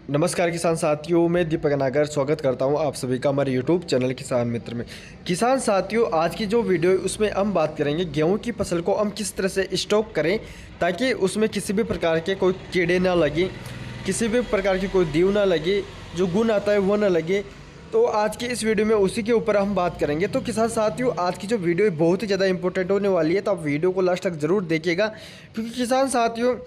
नमस्कार किसान साथियों, मैं दीपक नागर स्वागत करता हूं आप सभी का हमारे यूट्यूब चैनल किसान मित्र में। किसान साथियों, आज की जो वीडियो है उसमें हम बात करेंगे गेहूं की फसल को हम किस तरह से स्टॉक करें ताकि उसमें किसी भी प्रकार के कोई कीड़े ना लगे, किसी भी प्रकार की कोई दीव ना लगे, जो गुण आता है वो ना लगे। तो आज की इस वीडियो में उसी के ऊपर हम बात करेंगे। तो किसान साथियों, आज की जो वीडियो है बहुत ही ज़्यादा इंपॉर्टेंट होने वाली है, तो आप वीडियो को लास्ट तक ज़रूर देखिएगा। क्योंकि किसान साथियों,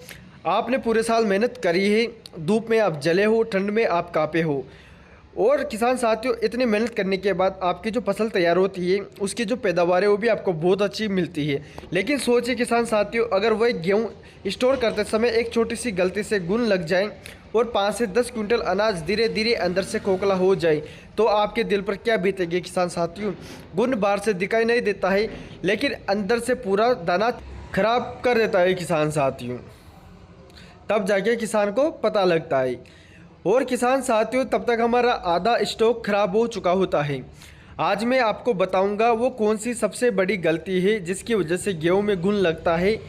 आपने पूरे साल मेहनत करी है, धूप में आप जले हो, ठंड में आप कांपे हो, और किसान साथियों इतनी मेहनत करने के बाद आपकी जो फसल तैयार होती है उसकी जो पैदावार है वो भी आपको बहुत अच्छी मिलती है। लेकिन सोचिए किसान साथियों, अगर वही गेहूँ स्टोर करते समय एक छोटी सी गलती से गुण लग जाए और 5 से 10 क्विंटल अनाज धीरे धीरे अंदर से खोखला हो जाए तो आपके दिल पर क्या बीतेगी किसान साथियों। गुण बाहर से दिखाई नहीं देता है लेकिन अंदर से पूरा दाना खराब कर देता है किसान साथियों, तब जाके किसान को पता लगता है। और किसान साथियों, तब तक हमारा आधा स्टॉक खराब हो चुका होता है। आज मैं आपको बताऊंगा वो कौन सी सबसे बड़ी गलती है जिसकी वजह से गेहूं में घुन लगता है।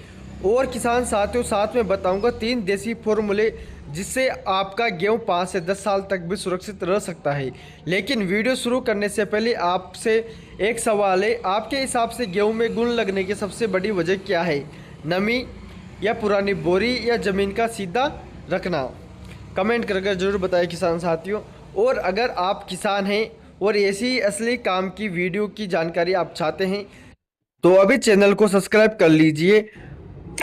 और किसान साथियों, साथ में बताऊंगा 3 देसी फॉर्मूले जिससे आपका गेहूं 5 से 10 साल तक भी सुरक्षित रह सकता है। लेकिन वीडियो शुरू करने से पहले आपसे एक सवाल है, आपके हिसाब से गेहूं में घुन लगने की सबसे बड़ी वजह क्या है? नमी, या पुरानी बोरी, या ज़मीन का सीधा रखना? कमेंट करके ज़रूर बताएं किसान साथियों। और अगर आप किसान हैं और ऐसी ही असली काम की वीडियो की जानकारी आप चाहते हैं तो अभी चैनल को सब्सक्राइब कर लीजिए,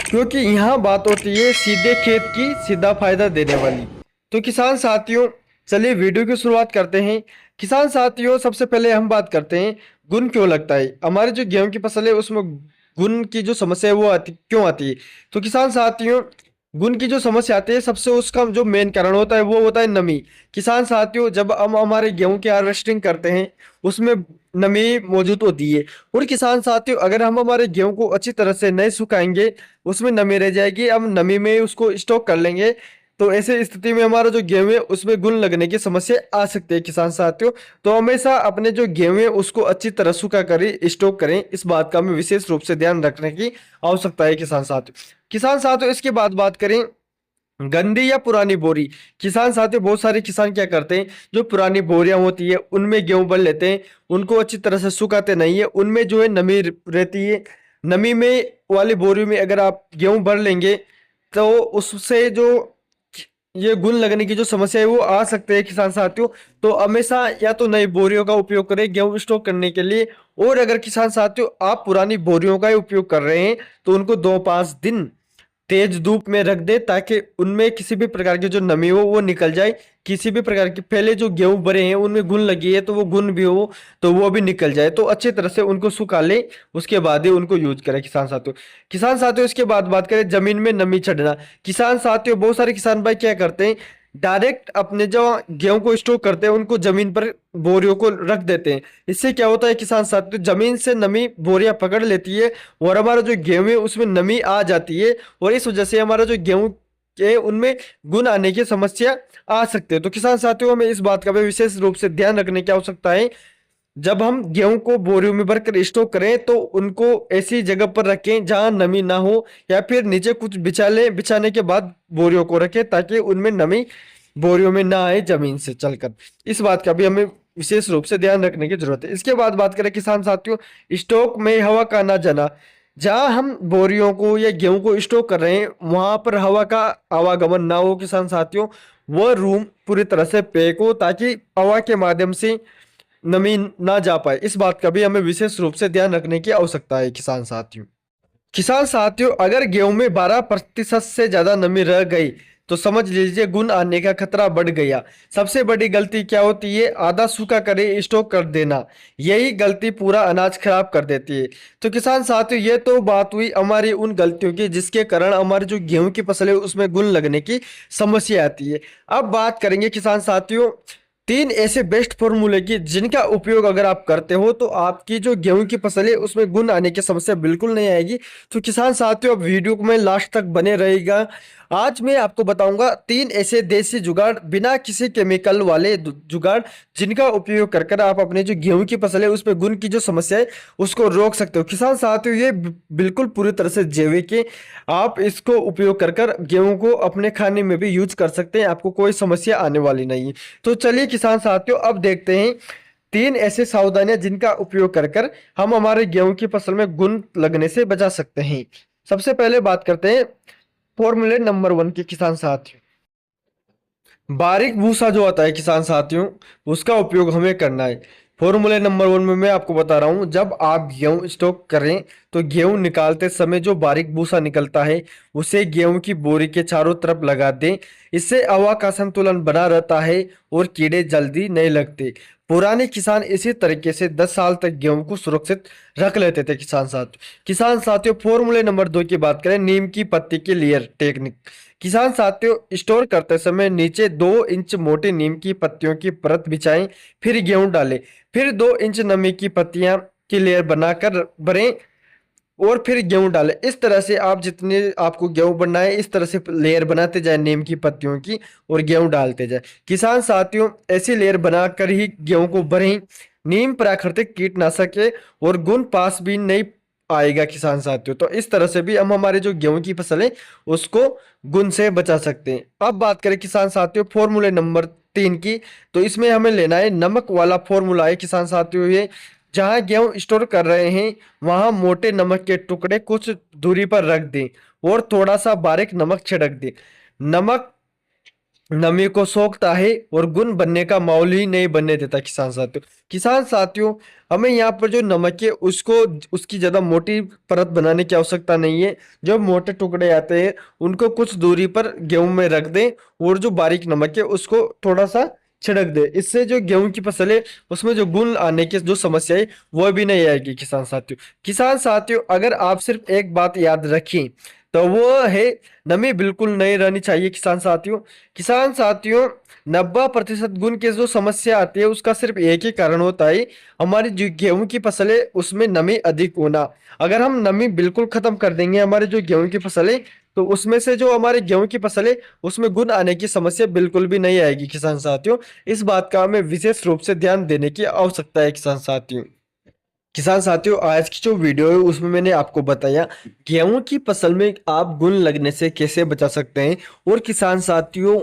क्योंकि यहाँ बात होती है सीधे खेत की सीधा फायदा देने वाली। तो किसान साथियों, चलिए वीडियो की शुरुआत करते हैं। किसान साथियों, सबसे पहले हम बात करते हैं गुण क्यों लगता है। हमारी जो गेहूं की फसल है उसमें गुण की जो समस्या है वो क्यों आती है। तो किसान साथियों, गुण की जो समस्या आती है सबसे उसका जो मेन कारण होता है वो होता है नमी। किसान साथियों, जब हम हमारे गेहूं की हार्वेस्टिंग करते हैं उसमें नमी मौजूद होती है। और किसान साथियों, अगर हम हमारे गेहूं को अच्छी तरह से नहीं सुखाएंगे उसमें नमी रह जाएगी, हम नमी में उसको स्टॉक कर लेंगे, तो ऐसे स्थिति में हमारा जो गेहूं है उसमें घुन लगने की समस्या आ सकती है किसान साथियों। तो हमेशा अपने जो गेहूं है उसको अच्छी तरह सूखा कर स्टॉक करें, इस बात का हमें विशेष रूप से ध्यान रखने की आवश्यकता है किसान साथियों। किसान साथियों, इसके बाद बात करें गंदी या पुरानी बोरी। किसान साथियों, बहुत सारे किसान क्या करते हैं, जो पुरानी बोरियां होती है उनमें गेहूं भर लेते हैं, उनको अच्छी तरह से सुखाते नहीं है, उनमें जो है नमी रहती है। नमी में वाली बोरी में अगर आप गेहूं भर लेंगे तो उससे जो ये गुण लगने की जो समस्या है वो आ सकते हैं किसान साथियों। तो हमेशा या तो नई बोरियों का उपयोग करें गेहूं स्टोर करने के लिए, और अगर किसान साथियों आप पुरानी बोरियों का ही उपयोग कर रहे हैं तो उनको 2-5 दिन तेज धूप में रख दे ताकि उनमें किसी भी प्रकार की जो नमी हो वो निकल जाए। किसी भी प्रकार की पहले जो गेहूं भरे हैं उनमें घुन लगी है तो वो घुन भी हो तो वो भी निकल जाए, तो अच्छी तरह से उनको सुखा ले, उसके बाद ही उनको यूज करें किसान साथियों। किसान साथियों, इसके बाद बात करें जमीन में नमी चढ़ना। किसान साथियों, बहुत सारे किसान भाई क्या करते हैं, डायरेक्ट अपने जो गेहूं को स्टोर करते हैं उनको जमीन पर बोरियों को रख देते हैं। इससे क्या होता है किसान साथियों, जमीन से नमी बोरियां पकड़ लेती है और हमारा जो गेहूं है उसमें नमी आ जाती है, और इस वजह से हमारा जो गेहूं के उनमें गुण आने की समस्या आ सकती है। तो किसान साथियों, हमें इस बात का भी विशेष रूप से ध्यान रखने की आवश्यकता है। जब हम गेहूं को बोरियों में भरकर स्टोर करें तो उनको ऐसी जगह पर रखें जहां नमी ना हो, या फिर नीचे कुछ बिछा लें, बिछाने के बाद बोरियों को रखें ताकि उनमें नमी बोरियों में ना आए जमीन से चलकर। इस बात का भी हमें विशेष रूप से ध्यान रखने की जरूरत है। इसके बाद बात करें किसान साथियों, स्टॉक में हवा का ना जाना। जहां हम बोरियों को या गेहूं को स्टोक कर रहे हैं वहां पर हवा का आवागमन ना हो किसान साथियों, वह रूम पूरी तरह से पैक हो ताकि हवा के माध्यम से नमी ना जा पाए। इस बात का भी हमें विशेष रूप से ध्यान रखने की आवश्यकता है किसान साथियों। किसान साथियों, अगर गेहूं में 12% से ज्यादा नमी रह गई तो समझ लीजिए गुण आने का खतरा बढ़ गया। सबसे बड़ी गलती क्या होती है, आधा सूखा करे स्टॉक कर देना। यही गलती पूरा अनाज खराब कर देती है। तो किसान साथियों, ये तो बात हुई हमारी उन गलतियों की जिसके कारण हमारी जो गेहूं की फसल है उसमें गुण लगने की समस्या आती है। अब बात करेंगे किसान साथियों तीन ऐसे बेस्ट फॉर्मूले की जिनका उपयोग अगर आप करते हो तो आपकी जो गेहूं की फसल है उसमें गुण आने की समस्या बिल्कुल नहीं आएगी। तो किसान साथियों, अब वीडियो में लास्ट तक बने रहेगा। आज मैं आपको बताऊंगा तीन ऐसे देसी जुगाड़, बिना किसी केमिकल वाले जुगाड़, जिनका उपयोग कर कर आप अपने जो गेहूं की फसल है उसमें गुण की जो समस्या है उसको रोक सकते हो। किसान साथियों, ये बिल्कुल पूरी तरह से जैविक है। आप इसको उपयोग कर कर गेहूं को अपने खाने में भी यूज कर सकते हैं, आपको कोई समस्या आने वाली नहीं है। तो चलिए किसान साथियों, अब देखते हैं तीन ऐसे सावधानियां जिनका उपयोग कर कर हम हमारे गेहूं की फसल में घुन लगने से बचा सकते हैं। सबसे पहले बात करते हैं फॉर्मूले नंबर 1 की किसान साथियों। बारीक भूसा जो आता है किसान साथियों, उसका उपयोग हमें करना है। फॉर्मूले नंबर 1 में मैं आपको बता रहा हूं, जब आप गेहूं स्टॉक करें तो गेहूं निकालते समय जो बारीक भूसा निकलता है उसे गेहूं की बोरी के चारों तरफ लगा दें। इससे हवा का संतुलन बना रहता है और कीड़े जल्दी नहीं लगते। पुराने किसान इसी तरीके से 10 साल तक गेहूं को सुरक्षित रख लेते थे। किसान साथियों, फॉर्मूले नंबर 2 की बात करें, नीम की पत्ती की लेयर टेक्निक। किसान साथियों, स्टोर करते समय नीचे 2 इंच मोटी नीम की पत्तियों की परत बिछाएं, फिर गेहूं डालें, फिर 2 इंच नमी की पत्तियां की लेयर बनाकर भरें और फिर गेहूं डालें। इस तरह से आप जितने आपको गेहूं बनना है इस तरह से लेयर बनाते जाए नीम की पत्तियों की और गेहूं डालते जाए। किसान साथियों, ऐसी लेयर बनाकर ही गेहूं को भरें। नीम प्राकृतिक कीटनाशक है और गुण पास भी नहीं आएगा किसान साथियों। तो इस तरह से भी हम हमारे जो गेहूं की फसल है उसको गुण से बचा सकते हैं। अब बात करें किसान साथियों फॉर्मूले नंबर 3 की, तो इसमें हमें लेना है नमक वाला फॉर्मूला है किसान साथियों। ये जहां गेहूं स्टोर कर रहे हैं वहां मोटे नमक के टुकड़े कुछ दूरी पर रख दें और थोड़ा सा बारीक नमक छिड़क दें। नमक नमी को सोखता है और गुण बनने का माहौल ही नहीं बनने देता। किसान साथियों, हमें यहाँ पर जो नमक है उसको उसकी ज्यादा मोटी परत बनाने की आवश्यकता नहीं है। जो मोटे टुकड़े आते हैं उनको कुछ दूरी पर गेहूं में रख दें और जो बारीक नमक है उसको थोड़ा सा छिड़क दे। इससे जो गेहूं की फसल है उसमें जो गुण आने की जो समस्या है वो भी नहीं आएगी। किसान साथियों, अगर आप सिर्फ एक बात याद रखें तो वो है नमी बिल्कुल नहीं रहनी चाहिए। किसान साथियों 90% गुण की जो समस्या आती है उसका सिर्फ एक ही कारण होता है, हमारी जो गेहूं की फसल है उसमें नमी अधिक होना। अगर हम नमी बिल्कुल खत्म कर देंगे हमारे जो गेहूं की फसल है तो उसमें से जो हमारे गेहूं की फसल है उसमें गुण आने की समस्या बिल्कुल भी नहीं आएगी। किसान साथियों, इस बात का हमें विशेष रूप से ध्यान देने की आवश्यकता है। किसान साथियों, आज की जो वीडियो है उसमें मैंने आपको बताया गेहूं की फसल में आप घुन लगने से कैसे बचा सकते हैं। और किसान साथियों,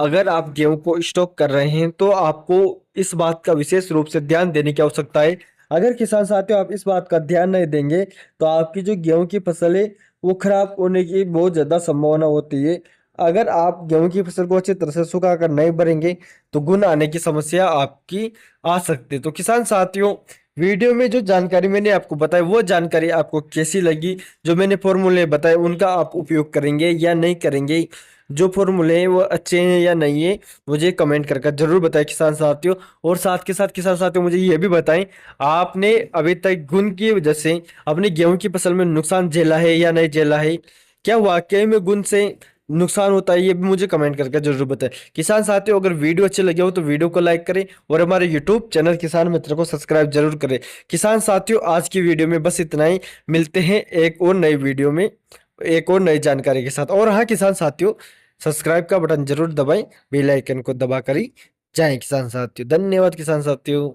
अगर आप गेहूं को स्टॉक कर रहे हैं तो आपको इस बात का विशेष रूप से ध्यान देने की आवश्यकता है। अगर किसान साथियों आप इस बात का ध्यान नहीं देंगे तो आपकी जो गेहूं की फसल है वो खराब होने की बहुत ज्यादा संभावना होती है। अगर आप गेहूं की फसल को अच्छी तरह से सुखा कर नहीं भरेंगे तो घुन आने की समस्या आपकी आ सकती है। तो किसान साथियों, वीडियो में जो जानकारी मैंने आपको बताई वो जानकारी आपको कैसी लगी? जो मैंने फॉर्मूले बताए उनका आप उपयोग करेंगे या नहीं करेंगे? जो फॉर्मूले हैं वो अच्छे हैं या नहीं है, मुझे कमेंट करके जरूर बताएं किसान साथियों। और साथ के साथ किसान साथियों मुझे ये भी बताएं, आपने अभी तक घुन की वजह से अपनी गेहूं की फसल में नुकसान झेला है या नहीं झेला है? क्या वाकई में घुन से नुकसान होता है? ये भी मुझे कमेंट करके जरूर बताएं। किसान साथियों, अगर वीडियो अच्छी लगी हो तो वीडियो को लाइक करें और हमारे यूट्यूब चैनल किसान मित्र को सब्सक्राइब जरूर करें। किसान साथियों, आज की वीडियो में बस इतना ही। मिलते हैं एक और नई वीडियो में एक और नई जानकारी के साथ। और हाँ किसान साथियों, सब्सक्राइब का बटन जरूर दबाएं, बेल आइकन को दबा कर ही जाएं। किसान साथियों, धन्यवाद किसान साथियों।